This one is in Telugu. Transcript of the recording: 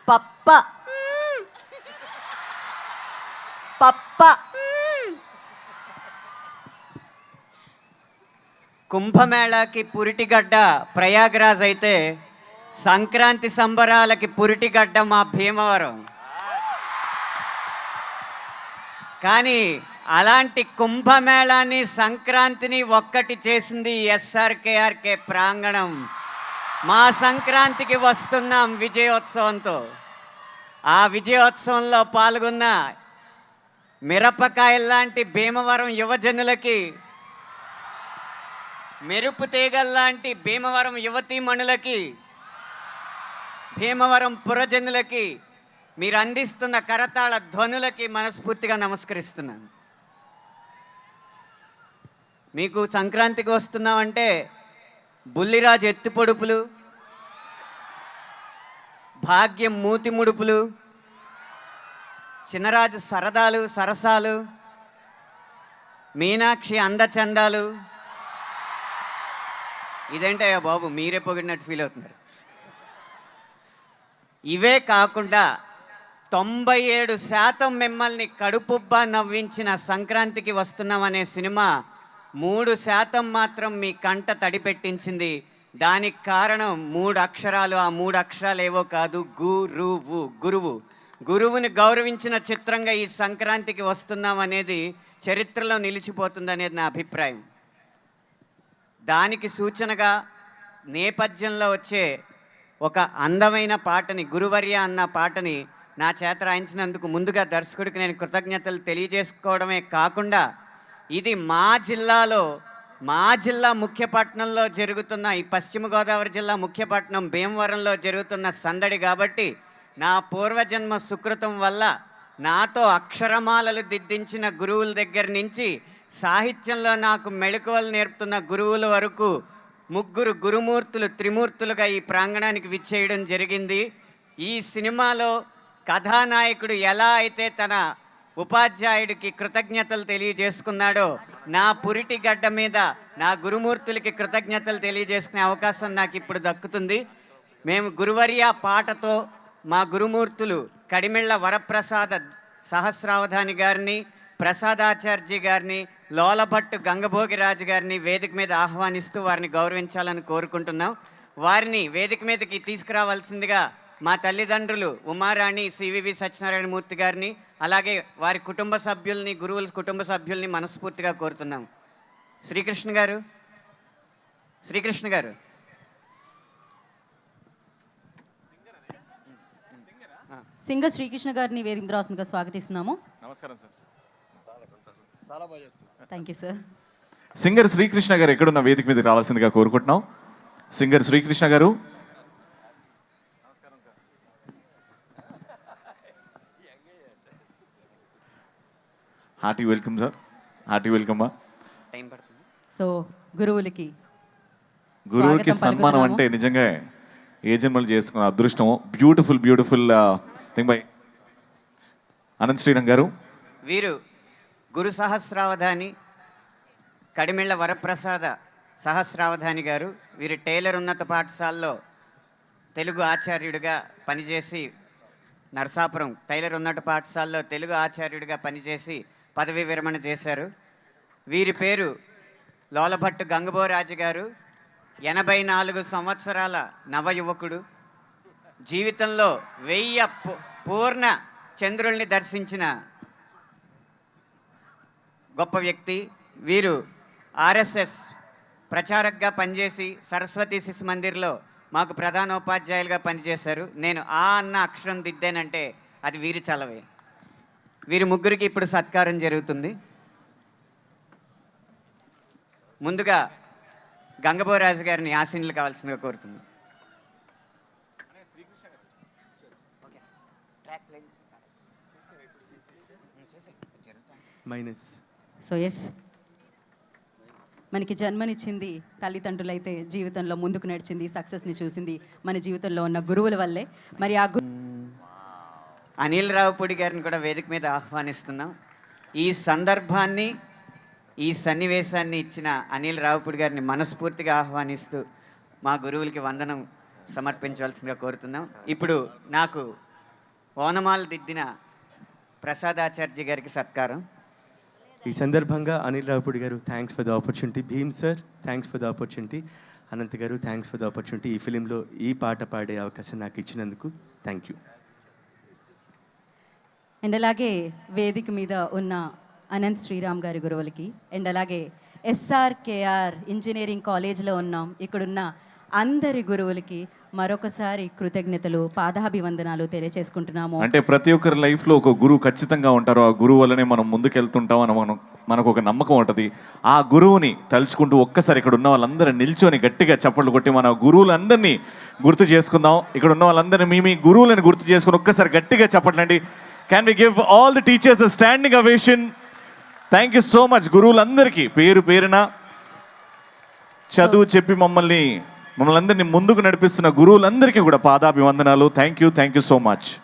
పప్ప పప్ప కుంభమేళాకి పురిటిగడ్డ ప్రయాగరాజ్ అయితే సంక్రాంతి సంబరాలకి పురిటిగడ్డ మా భీమవరం. కానీ అలాంటి కుంభమేళాని సంక్రాంతిని ఒక్కటి చేసింది ఎస్ఆర్కేఆర్కే ప్రాంగణం. మా సంక్రాంతికి వస్తున్నాం విజయోత్సవంతో. ఆ విజయోత్సవంలో పాల్గొన్న మిరపకాయల్లాంటి భీమవరం యువజనులకి, మెరుపు తీగల్లాంటి భీమవరం యువతీమణులకి, భీమవరం పురజనులకి, మీరు అందిస్తున్న కరతాళ ధ్వనులకి మనస్ఫూర్తిగా నమస్కరిస్తున్నాను. మీకు సంక్రాంతికి వస్తున్నామంటే బుల్లిరాజు ఎత్తిపొడుపులు, భాగ్యం మూతి ముడుపులు, చిన్నరాజు సరదాలు సరసాలు, మీనాక్షి అందచందాలు. ఇదేంటయ్యా బాబు మీరే పొగిడినట్టు ఫీల్ అవుతున్నారు. ఇవే కాకుండా 97% మిమ్మల్ని కడుపుబ్బా నవ్వించిన సంక్రాంతికి వస్తున్నామనే సినిమా 3% మాత్రం మీ కంట తడిపెట్టించింది. దానికి కారణం 3 అక్షరాలు. ఆ 3 అక్షరాలు ఏవో కాదు, గురువు. గురువు గురువుని గౌరవించిన చిత్రంగా ఈ సంక్రాంతికి వస్తున్నాం అనేది చరిత్రలో నిలిచిపోతుందనేది నా అభిప్రాయం. దానికి సూచనగా నేపథ్యంలో వచ్చే ఒక అందమైన పాటని, గురువర్య అన్న పాటని నా చేత రాయించినందుకు ముందుగా దర్శకుడికి నేను కృతజ్ఞతలు తెలియజేసుకోవడమే కాకుండా, ఇది మా జిల్లా ముఖ్యపట్నంలో జరుగుతున్న, ఈ పశ్చిమ గోదావరి జిల్లా ముఖ్యపట్నం భీమవరంలో జరుగుతున్న సందడి కాబట్టి నా పూర్వజన్మ సుకృతం వల్ల నాతో అక్షరమాలలు దిద్దించిన గురువుల దగ్గర నుంచి సాహిత్యంలో నాకు మెళకువలు నేర్పుతున్న గురువుల వరకు 3 గురుమూర్తులు త్రిమూర్తులుగా ఈ ప్రాంగణానికి విచ్చేయడం జరిగింది. ఈ సినిమాలో కథానాయకుడు ఎలా అయితే తన ఉపాధ్యాయుడికి కృతజ్ఞతలు తెలియజేసుకున్నాడో, నా పురిటి గడ్డ మీద నా గురుమూర్తులకి కృతజ్ఞతలు తెలియజేసుకునే అవకాశం నాకు ఇప్పుడు దక్కుతుంది. మేము గురువర్య పాటతో మా గురుమూర్తులు కడిమెళ్ళ వరప్రసాద సహస్రావధాని గారిని, ప్రసాదాచార్య గారిని, లోలభట్టు గంగభోగిరాజు గారిని వేదిక మీద ఆహ్వానిస్తూ వారిని గౌరవించాలని కోరుకుంటున్నాం. వారిని వేదిక మీదకి తీసుకురావాల్సిందిగా మా తల్లిదండ్రులు ఉమారాణి సివివి సత్యనారాయణమూర్తి గారిని, అలాగే వారి కుటుంబ సభ్యుల్ని, గురువుల కుటుంబ సభ్యుల్ని మనస్ఫూర్తిగా కోరుతున్నాం. శ్రీకృష్ణ గారు, సింగర్ శ్రీకృష్ణ గారిని వేదిక రాస్తుందిగా స్వాగతిస్తున్నాము. నమస్కారం sir. Thank you sir. Singer Srikrishna గారు ఎక్కడున్న వేదిక మీదకి రావాల్సిందిగా కోరుకుంటున్నాం. సింగర్ శ్రీకృష్ణ గారు. Hearty welcome sir. Hearty welcome. So గురువులకి సన్మానం అంటే నిజంగా ఏ జన్మలు చేసుకున్న అదృష్టం. Beautiful thing by Anant Srirang గారు. వీరు గురు సహస్రావధాని కడిమెళ్ళ వరప్రసాద సహస్రావధాని గారు. వీరు టైలర్ ఉన్నత పాఠశాలలో తెలుగు ఆచార్యుడిగా పనిచేసి, నరసాపురం టైలర్ ఉన్నత పాఠశాలలో తెలుగు ఆచార్యుడిగా పనిచేసి పదవీ విరమణ చేశారు. వీరి పేరు లోలభట్టు గంగభోరాజు గారు. 84 సంవత్సరాల నవయువకుడు. జీవితంలో 1000 పూర్ణ చంద్రుల్ని దర్శించిన గొప్ప వ్యక్తి. వీరు ఆర్ఎస్ఎస్ ప్రచారకగా పనిచేసి సరస్వతి శిశు మందిర్లో మాకు ప్రధానోపాధ్యాయులుగా పనిచేశారు. నేను ఆ అన్న అక్షరం దిద్దానంటే అది వీరి చలవే. వీరి ముగ్గురికి ఇప్పుడు సత్కారం జరుగుతుంది. ముందుగా గంగభోరాజు గారిని ఆశీనులు కావాల్సిందిగా కోరుతుంది. సో ఎస్, మనకి జన్మనిచ్చింది తల్లిదండ్రులైతే జీవితంలో ముందుకు నడిచింది, సక్సెస్ని చూసింది మన జీవితంలో ఉన్న గురువుల వల్లే. మరి ఆ అనిల్ రావుపూడి గారిని కూడా వేదిక మీద ఆహ్వానిస్తున్నాం. ఈ సందర్భాన్ని, ఈ సన్నివేశాన్ని ఇచ్చిన అనిల్ రావుపూడి గారిని మనస్ఫూర్తిగా ఆహ్వానిస్తూ మా గురువులకి వందనం సమర్పించవలసిందిగా కోరుతున్నాం. ఇప్పుడు నాకు ఓనమాలు దిద్దిన ప్రసాదాచార్య గారికి సత్కారం. ఈ సందర్భంగా అనిల్ రావుపూడి గారు thanks for the opportunity. Bheem sir thanks for the opportunity. Anant గారు థ్యాంక్స్ ఫర్ ద ఆపర్చునిటీ. ఈ ఫిలింలో ఈ పాట పాడే అవకాశం నాకు ఇచ్చినందుకు థ్యాంక్ యూ. అండ్ అలాగే వేదిక మీద ఉన్న అనంత్ శ్రీరామ్ గారి గురువులకి, అండ్ అలాగే SRKR ఇంజనీరింగ్ కాలేజ్లో ఉన్నాం ఇక్కడున్న అందరి గురువులకి మరొకసారి కృతజ్ఞతలు, పాదాభివందనాలు తెలియచేసుకుంటున్నాము. అంటే ప్రతి ఒక్కరి లైఫ్లో ఒక గురువు ఖచ్చితంగా ఉంటారు. ఆ గురువు వల్లనే మనం ముందుకెళ్తుంటాం అని మనకు ఒక నమ్మకం ఉంటుంది. ఆ గురువుని తలుచుకుంటూ ఒక్కసారి ఇక్కడ ఉన్న వాళ్ళందరూ నిల్చొని గట్టిగా చప్పట్లు కొట్టి మన గురువులందరినీ గుర్తు చేసుకుందాం. ఇక్కడ ఉన్న వాళ్ళందరినీ మీ గురువులను గుర్తు చేసుకుని ఒక్కసారి గట్టిగా చప్పట్లండి. Can we give all the teachers a standing ovation? Thank you so much. గురువులందరికీ పేరు పేరున చదువు చెప్పి మమ్మల్ని అందరినీ ముందుకు నడిపిస్తున్న గురువులందరికీ కూడా పాదాభివందనాలు. Thank you so much.